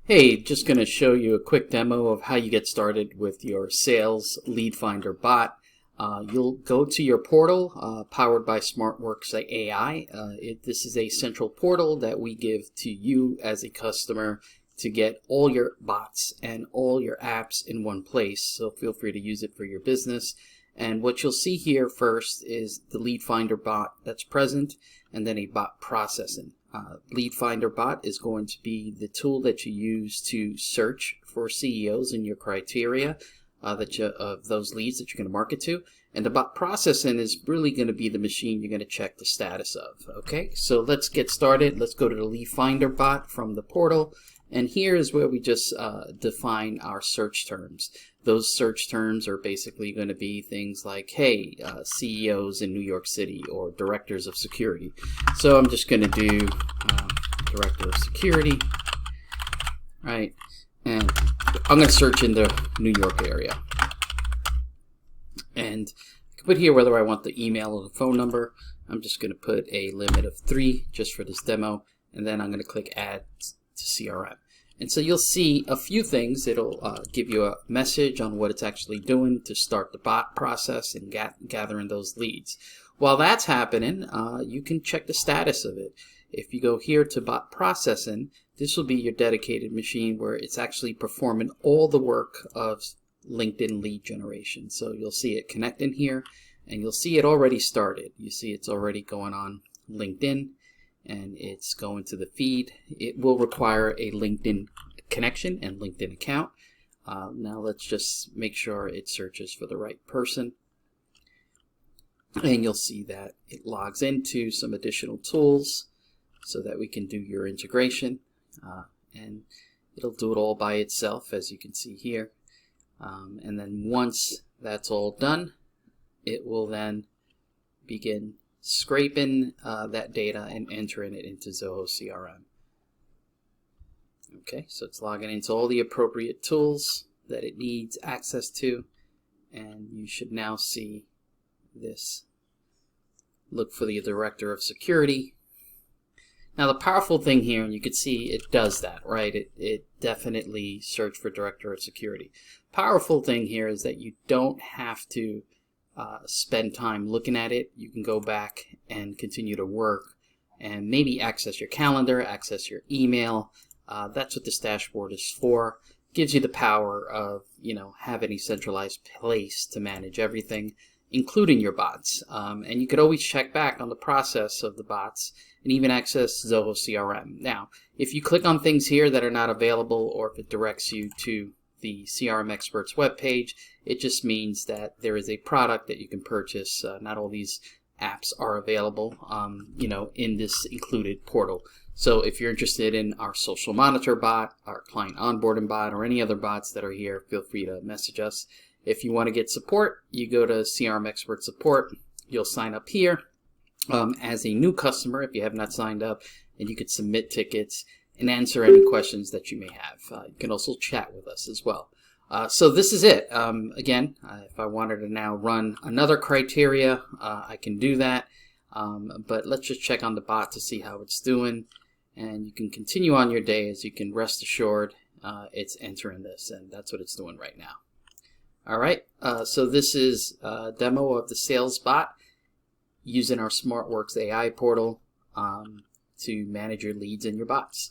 Hey, just going to show you a quick demo of how you get started with your sales lead finder bot. You'll go to your portal powered by SmartWorks AI. This is a central portal that we give to you as a customer to get all your bots and all your apps in one place. So feel free to use it for your business. And what you'll see here first is the lead finder bot that's present, and then a bot processing. Lead Finder Bot is going to be the tool that you use to search for CEOs in your criteria of those leads that you're going to market to. And the bot processing is really going to be the machine you're going to check the status of. Okay, so let's get started. Let's go to the Lead Finder Bot from the portal. And here is where we just define our search terms. Those search terms are basically going to be things like, hey, CEOs in New York City or directors of security. So I'm just going to do director of security, right? And I'm going to search in the New York area. And I can put here whether I want the email or the phone number. I'm just going to put a limit of 3 just for this demo. And then I'm going to click Add to CRM. And so you'll see a few things. It'll give you a message on what it's actually doing to start the bot process and gathering those leads. While that's happening, you can check the status of it. If you go here to bot processing, this will be your dedicated machine where it's actually performing all the work of LinkedIn lead generation. So you'll see it connecting here, and you'll see it already started. You see it's already going on LinkedIn, and it's going to the feed. It will require a LinkedIn connection and LinkedIn account. Now let's just make sure it searches for the right person. And you'll see that it logs into some additional tools so that we can do your integration. And it'll do it all by itself, as you can see here. And then once that's all done, it will then begin scraping that data and entering it into Zoho CRM. Okay, so it's logging into all the appropriate tools that it needs access to, and you should now see this. Look for the director of security. Now the powerful thing here, and you can see it does that, right? It definitely searched for director of security. Powerful thing here is that you don't have to spend time looking at it. You can go back and continue to work and maybe access your calendar, access your email. That's what this dashboard is for. Gives you the power of, having a centralized place to manage everything, including your bots. And you could always check back on the process of the bots and even access Zoho CRM. Now, if you click on things here that are not available, or if it directs you to the CRM Experts webpage, it just means that there is a product that you can purchase. Not all these apps are available, in this included portal. So if you're interested in our social monitor bot, our client onboarding bot, or any other bots that are here, feel free to message us. If you want to get support, you go to CRM Expert Support. You'll sign up here as a new customer if you have not signed up, and you could submit tickets and answer any questions that you may have. You can also chat with us as well. So this is it. Again, if I wanted to now run another criteria, I can do that. But let's just check on the bot to see how it's doing. And you can continue on your day, as you can rest assured it's entering this, and that's what it's doing right now. All right, so this is a demo of the sales bot using our SmartWorks AI portal to manage your leads and your bots.